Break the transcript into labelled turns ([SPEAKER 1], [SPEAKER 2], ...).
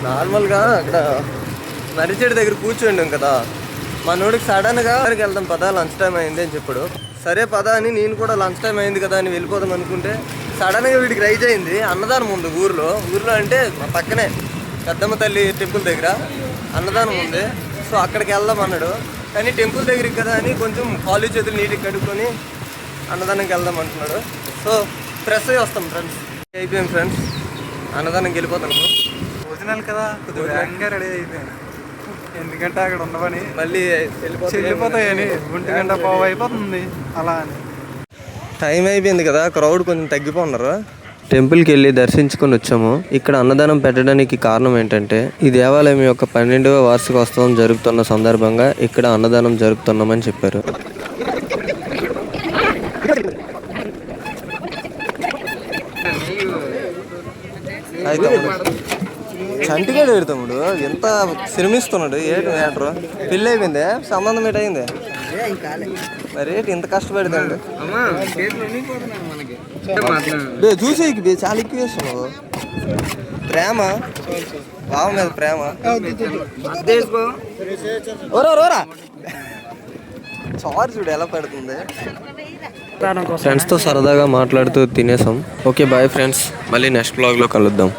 [SPEAKER 1] నార్మల్గా అక్కడ మర్రిచెట్టు దగ్గర కూర్చోండి కదా, మనోడికి సడన్గా వెళ్దాం పదా లంచ్ టైం అయింది అని చెప్పాడు. సరే పదా అని నేను కూడా లంచ్ టైం అయింది కదా అని వెళ్ళిపోదాం అనుకుంటే సడన్గా వీడికి రైజ్ అయింది అన్నదానం ఉంది ఊర్లో అంటే మా పక్కనే పెద్దమ్మ తల్లి టెంపుల్ దగ్గర అన్నదానం ఉంది. సో అక్కడికి వెళ్దాం అన్నాడు. కానీ టెంపుల్ దగ్గరికి కదా అని కొంచెం కాలు చేతులు నీటికి కడుక్కొని అన్నదానంకి వెళ్దాం అంటున్నాడు. సో ఫ్రెష్ అయ్యి వస్తాం ఫ్రెండ్స్. అయిపోయాం ఫ్రెండ్స్, అన్నదానంకి వెళ్ళిపోతాము.
[SPEAKER 2] భోజనాలు కదా కొద్దిగా వేగంగా రెడీ అయిపోయాను, ఎందుకంటే అక్కడ ఉండవని
[SPEAKER 1] మళ్ళీ
[SPEAKER 2] వెళ్ళిపోతాయని 1:15 అయిపోతుంది అలా అని.
[SPEAKER 1] టైం అయిపోయింది కదా, క్రౌడ్ కొంచెం తగ్గిపోన్నారు. టెంపుల్కి వెళ్ళి దర్శించుకొని వచ్చాము. ఇక్కడ అన్నదానం పెట్టడానికి కారణం ఏంటంటే ఈ దేవాలయం యొక్క 12వ వార్షికోత్సవం జరుగుతున్న సందర్భంగా ఇక్కడ అన్నదానం జరుపుతున్నామని చెప్పారు. అయితే చంటిగాడు పెడతాముడు ఎంత శ్రమిస్తున్నాడు. ఏంటి మ్యాటర్? పెళ్ళి అయిపోయిందే, సంబంధం ఏంటయింది మరి? ఇంత కష్టపడతాడు చూసి చాలా ఎక్కువ వేస్తున్నావు. ప్రేమ బావ మీద ప్రేమ. ఓరా చారు చూడు ఎలా పెడుతుంది. ఫ్రెండ్స్తో సరదాగా మాట్లాడుతూ తినేసాం. ఓకే బాయ్ ఫ్రెండ్స్, మళ్ళీ నెక్స్ట్ బ్లాగ్లో కలుద్దాం.